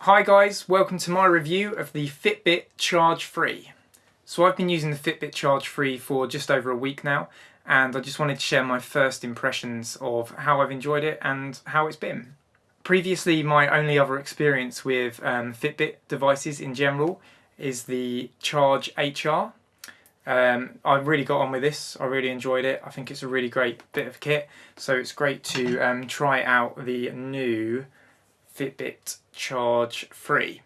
Hi guys, welcome to my review of the Fitbit Charge 3. So I've been using the Fitbit Charge 3 for just over a week now, and I just wanted to share my first impressions of how I've enjoyed it and how it's been. Previously, my only other experience with Fitbit devices in general is the Charge HR. I really got on with this, I really enjoyed it. I think it's a really great bit of kit, so it's great to try out the new Fitbit Charge 3.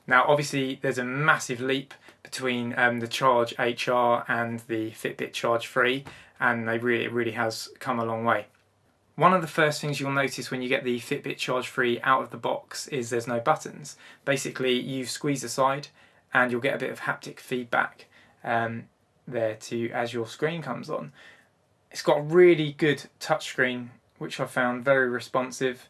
Now obviously there's a massive leap between the Charge HR and the Fitbit Charge 3, and it really has come a long way. One of the first things you'll notice when you get the Fitbit Charge 3 out of the box is there's no buttons. Basically you squeeze aside and you'll get a bit of haptic feedback there too as your screen comes on. It's got a really good touchscreen which I found very responsive.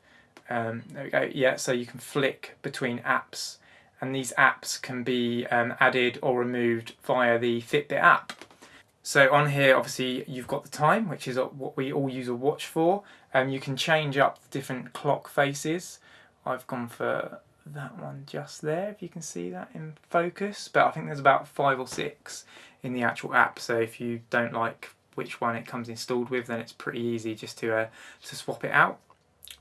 There we go, yeah, so you can flick between apps, and these apps can be added or removed via the Fitbit app. So on here obviously you've got the time, which is what we all use a watch for. You can change up the different clock faces. I've gone for that one just there, if you can see that in focus, but I think there's about 5 or 6 in the actual app, so if you don't like which one it comes installed with, then it's pretty easy just to swap it out.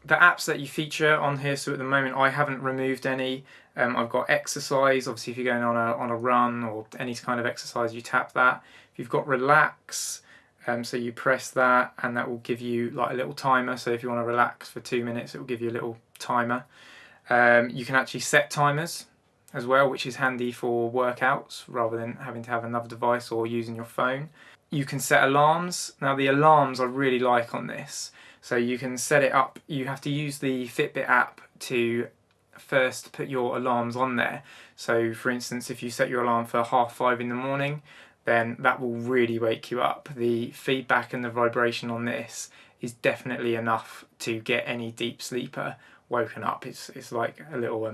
The apps that you feature on here, so at the moment I haven't removed any. I've got exercise, obviously if you're going on a run or any kind of exercise you tap that. If you've got relax, so you press that and that will give you like a little timer, so if you want to relax for 2 minutes it will give you a little timer. You can actually set timers as well, which is handy for workouts rather than having to have another device or using your phone. You can set alarms. Now the alarms I really like on this. So you can set it up, you have to use the Fitbit app to first put your alarms on there. So for instance, if you set your alarm for 5:30 in the morning, then that will really wake you up. The feedback and the vibration on this is definitely enough to get any deep sleeper woken up. It's like a little,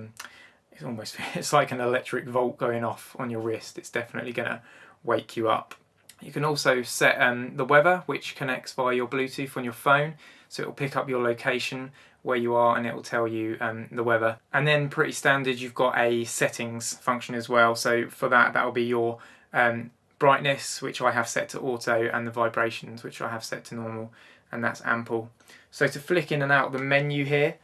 it's like an electric volt going off on your wrist. It's definitely gonna wake you up. You can also set the weather, which connects via your Bluetooth on your phone, so it will pick up your location where you are and it will tell you the weather. And then pretty standard, you've got a settings function as well, so for that will be your brightness, which I have set to auto, and the vibrations, which I have set to normal, and that's ample. So to flick in and out the menu here,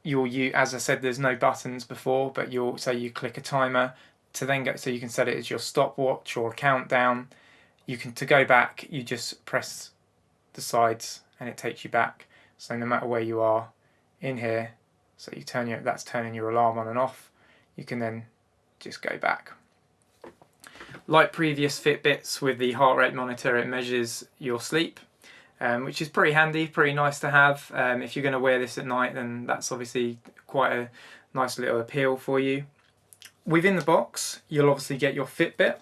as I said, there's no buttons before, but you click a timer to then go, so you can set it as your stopwatch or a countdown. To go back, you just press the sides and it takes you back. So no matter where you are in here, so that's turning your alarm on and off, you can then just go back. Like previous Fitbits with the heart rate monitor, it measures your sleep, which is pretty handy, pretty nice to have. If you're going to wear this at night, then that's obviously quite a nice little appeal for you. Within the box, you'll obviously get your Fitbit.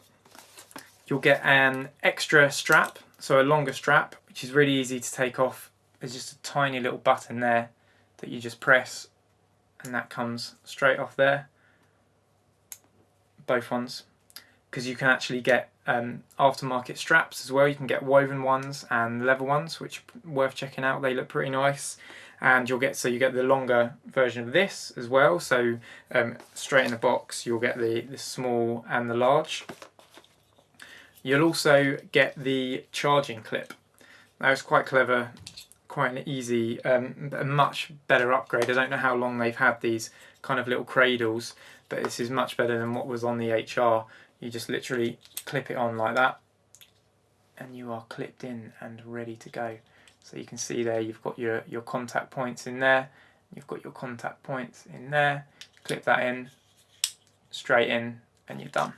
You'll get an extra strap, so a longer strap, which is really easy to take off. There's just a tiny little button there that you just press and that comes straight off there. Both ones. Because you can actually get aftermarket straps as well. You can get woven ones and leather ones, which are worth checking out. They look pretty nice. And you get the longer version of this as well. So straight in the box, you'll get the small and the large. You'll also get the charging clip. That was quite clever, quite an easy, a much better upgrade. I don't know how long they've had these kind of little cradles, but this is much better than what was on the HR. You just literally clip it on like that, and you are clipped in and ready to go. So you can see there you've got your contact points in there, you've got your contact points in there, clip that in, straight in, and you're done.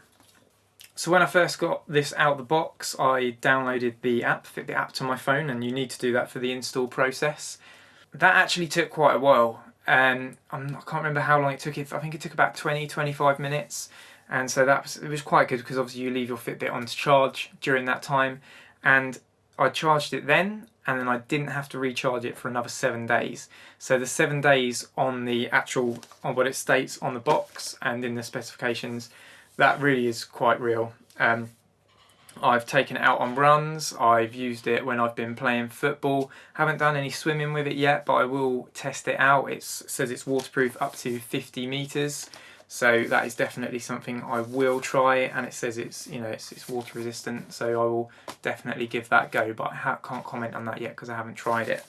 So when I first got this out of the box, I downloaded the app, Fitbit app, to my phone, and you need to do that for the install process. That actually took quite a while. I can't remember how long it took. I think it took about 20-25 minutes, and so it was quite good because obviously you leave your Fitbit on to charge during that time, and I charged it then, and then I didn't have to recharge it for another 7 days. So the 7 days on what it states on the box and in the specifications, that really is quite real. I've taken it out on runs, I've used it when I've been playing football. Haven't done any swimming with it yet, but I will test it out. It says it's waterproof up to 50 metres, so that is definitely something I will try, and it says it's, you know, it's water resistant, so I will definitely give that a go, but I can't comment on that yet because I haven't tried it.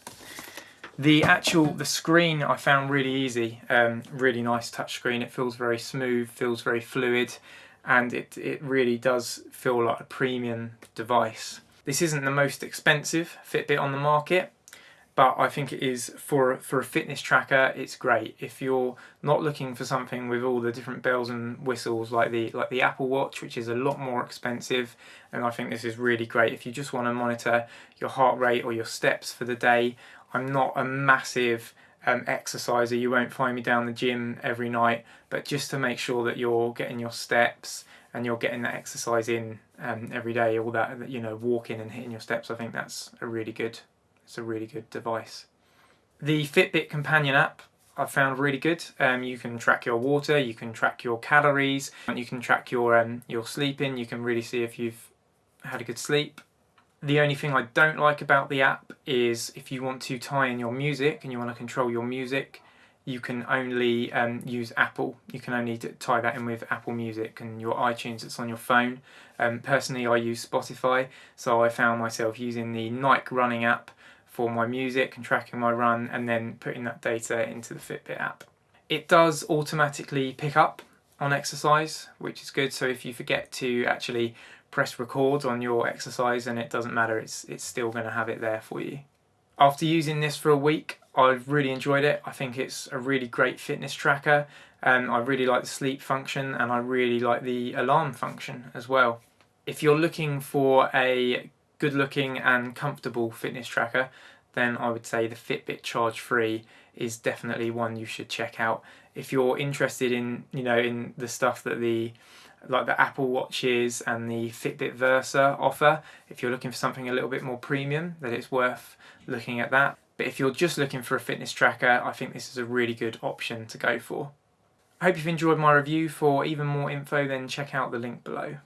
The screen I found really easy, really nice touch screen. It feels very smooth, feels very fluid, and it really does feel like a premium device. This isn't the most expensive Fitbit on the market, but I think it is for a fitness tracker. It's great. If you're not looking for something with all the different bells and whistles like the Apple Watch, which is a lot more expensive, and I think this is really great. If you just want to monitor your heart rate or your steps for the day. I'm not a massive exerciser. You won't find me down the gym every night, but just to make sure that you're getting your steps and you're getting that exercise in every day, all that, you know, walking and hitting your steps, I think it's a really good device. The Fitbit companion app I've found really good. You can track your water, you can track your calories, you can track your sleeping. You can really see if you've had a good sleep. The only thing I don't like about the app is if you want to tie in your music and you want to control your music, you can only use Apple. You can only tie that in with Apple Music and your iTunes that's on your phone. Personally, I use Spotify, so I found myself using the Nike running app for my music and tracking my run, and then putting that data into the Fitbit app. It does automatically pick up on exercise, which is good, so if you forget to actually press record on your exercise, and it doesn't matter, it's still going to have it there for you. After using this for a week, I've really enjoyed it. I think it's a really great fitness tracker, and I really like the sleep function, and I really like the alarm function as well. If you're looking for a good looking and comfortable fitness tracker, then I would say the Fitbit Charge 3 is definitely one you should check out. If you're interested in, you know, in the stuff that the Apple Watches and the Fitbit Versa offer, if you're looking for something a little bit more premium, then it's worth looking at that. But if you're just looking for a fitness tracker, I think this is a really good option to go for. I hope you've enjoyed my review. For even more info, then check out the link below.